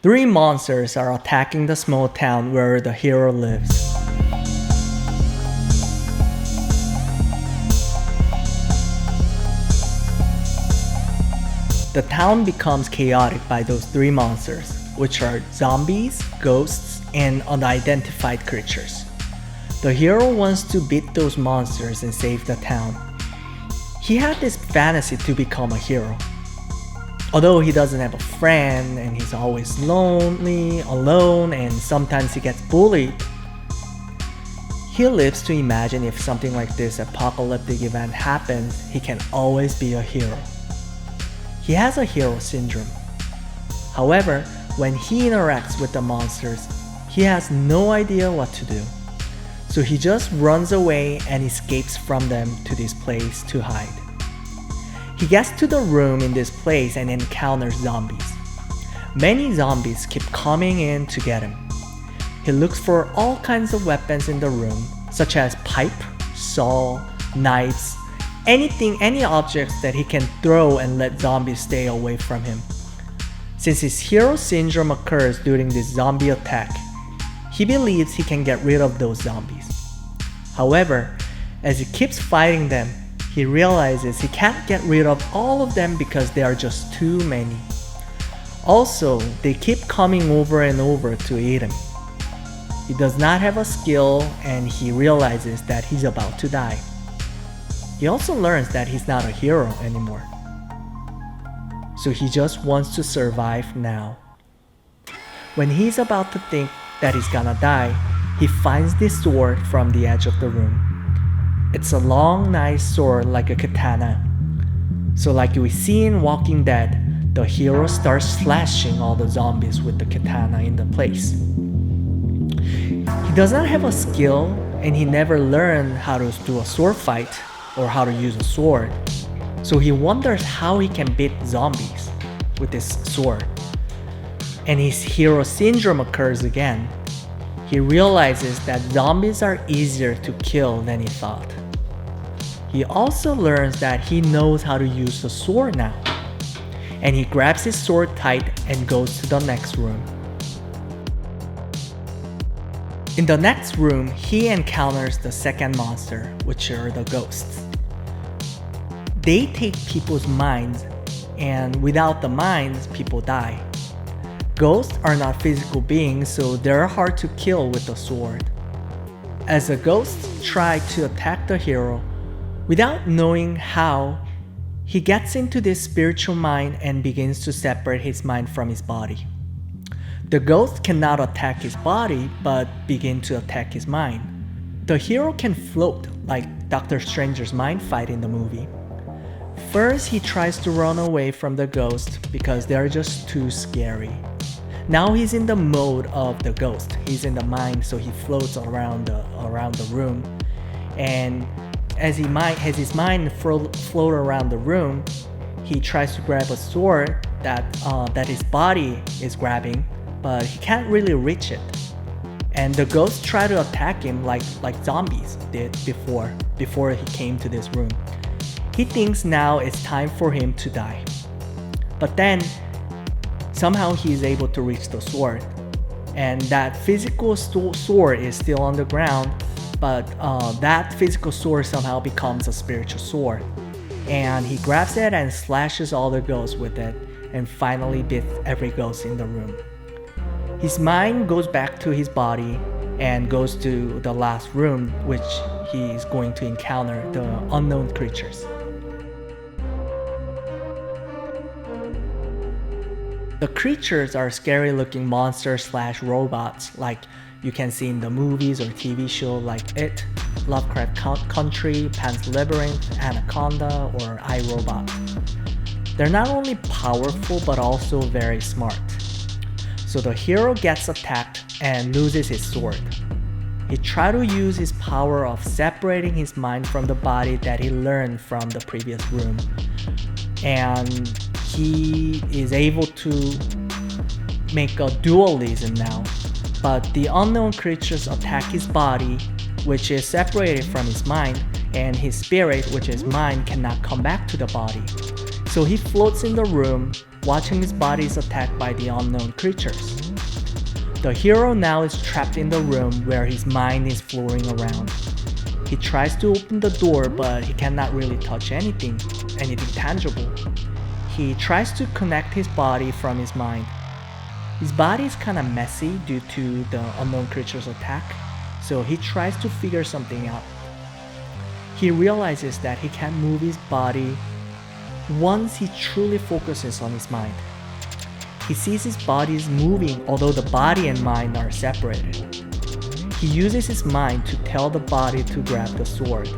Three monsters are attacking the small town where the hero lives. The town becomes chaotic by those three monsters, which are zombies, ghosts, and unidentified creatures. The hero wants to beat those monsters and save the town. He had this fantasy to become a hero. Although he doesn't have a friend and he's always lonely, alone, and sometimes he gets bullied, he lives to imagine if something like this apocalyptic event happens, he can always be a hero. He has a hero syndrome. However, when he interacts with the monsters, he has no idea what to do. So he just runs away and escapes from them to this place to hide. He gets to the room in this place and encounters zombies. Many zombies keep coming in to get him. He looks for all kinds of weapons in the room, such as pipe, saw, knives, any objects that he can throw and let zombies stay away from him. Since his hero syndrome occurs during this zombie attack, he believes he can get rid of those zombies. However, as he keeps fighting them, he realizes he can't get rid of all of them because there are just too many. Also, they keep coming over and over to eat him. He does not have a skill and he realizes that he's about to die. He also learns that he's not a hero anymore. So he just wants to survive now. When he's about to think that he's gonna die, he finds this sword from the edge of the room. It's a long, nice sword like a katana. So like we see in Walking Dead, the hero starts slashing all the zombies with the katana in the place. He does not have a skill and he never learned how to do a sword fight or how to use a sword. So he wonders how he can beat zombies with this sword. And his hero syndrome occurs again. He realizes that zombies are easier to kill than he thought. He also learns that he knows how to use the sword now. And he grabs his sword tight and goes to the next room. In the next room, he encounters the second monster, which are the ghosts. They take people's minds, and without the minds, people die. Ghosts are not physical beings, so they're hard to kill with a sword. As the ghosts try to attack the hero, without knowing how, he gets into this spiritual mind and begins to separate his mind from his body. The ghosts cannot attack his body, but begin to attack his mind. The hero can float like Doctor Strange's mind fight in the movie. First, he tries to run away from the ghosts because they're just too scary. Now he's in the mode of the ghost. He's in the mind, so he floats around the room. And as his mind float around the room, he tries to grab a sword that his body is grabbing, but he can't really reach it. And the ghosts try to attack him like zombies did before he came to this room. He thinks now it's time for him to die. But then, somehow he is able to reach the sword. And that physical sword is still on the ground, but that physical sword somehow becomes a spiritual sword. And he grabs it and slashes all the ghosts with it, and finally beats every ghost in the room. His mind goes back to his body and goes to the last room, which he is going to encounter the unknown creatures. The creatures are scary looking monsters/robots like you can see in the movies or TV show like It, Lovecraft Country, Pan's Labyrinth, Anaconda, or iRobot. They're not only powerful but also very smart. So the hero gets attacked and loses his sword. He tries to use his power of separating his mind from the body that he learned from the previous room. And he is able to make a dualism now. But the unknown creatures attack his body, which is separated from his mind, and his spirit, which is mind, cannot come back to the body. So he floats in the room, watching his body is attacked by the unknown creatures. The hero now is trapped in the room where his mind is floating around. He tries to open the door, but he cannot really touch anything tangible. He tries to connect his body from his mind. His body is kinda messy due to the unknown creature's attack, so he tries to figure something out. He realizes that he can't move his body once he truly focuses on his mind. He sees his body is moving, although the body and mind are separated. He uses his mind to tell the body to grab the sword.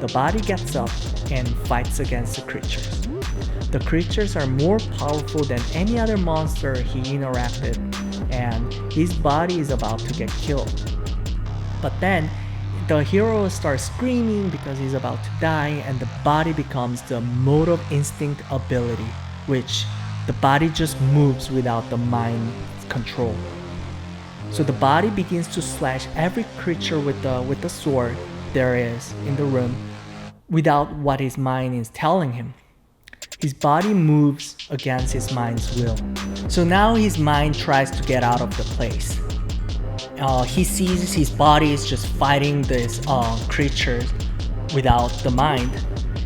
The body gets up and fights against the creatures. The creatures are more powerful than any other monster he interacted, and his body is about to get killed. But then, the hero starts screaming because he's about to die, and the body becomes the mode of instinct ability, which the body just moves without the mind's control. So the body begins to slash every creature with the sword there is in the room without what his mind is telling him. His body moves against his mind's will. So now his mind tries to get out of the place. He sees his body is just fighting this creature without the mind.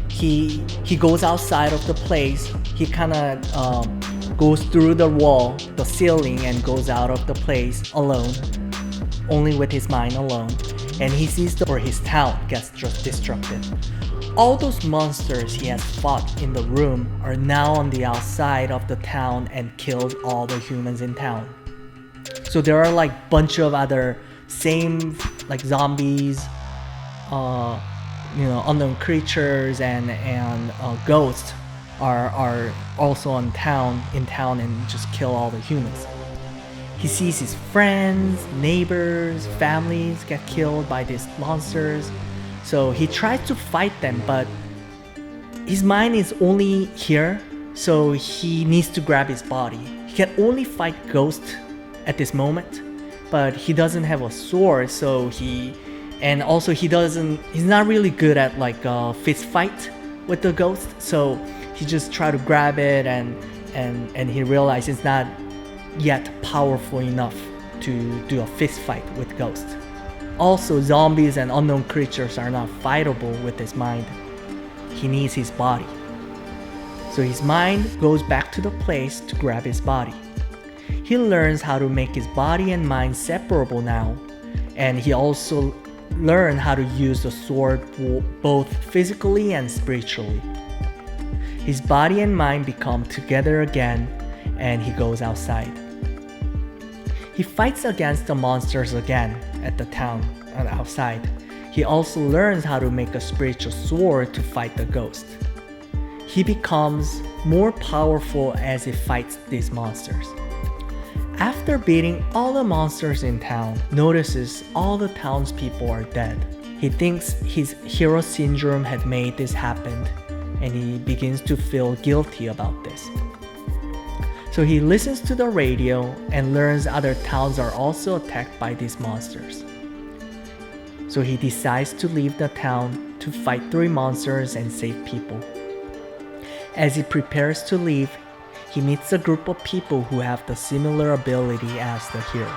He goes outside of the place. He kind of goes through the wall, the ceiling, and goes out of the place alone, only with his mind alone. And he sees his town gets just destructed. All those monsters he has fought in the room are now on the outside of the town and killed all the humans in town. So there are like bunch of other same like zombies, unknown creatures and ghosts are also in town and just kill all the humans. He sees his friends, neighbors, families get killed by these monsters. So he tries to fight them, but his mind is only here, so he needs to grab his body. He can only fight ghosts at this moment, but he doesn't have a sword, so he's not really good at like a fist fight with the ghost, so he just try to grab it and he realizes it's not yet powerful enough to do a fist fight with ghosts. Also, zombies and unknown creatures are not fightable with his mind. He needs his body. So his mind goes back to the place to grab his body. He learns how to make his body and mind separable now, and he also learned how to use the sword both physically and spiritually. His body and mind become together again, and he goes outside. He fights against the monsters again at the town and outside. He also learns how to make a spiritual sword to fight the ghost. He becomes more powerful as he fights these monsters. After beating all the monsters in town, notices all the townspeople are dead. He thinks his hero syndrome had made this happen, and he begins to feel guilty about this. So he listens to the radio and learns other towns are also attacked by these monsters. So he decides to leave the town to fight 3 monsters and save people. As he prepares to leave, he meets a group of people who have the similar ability as the hero.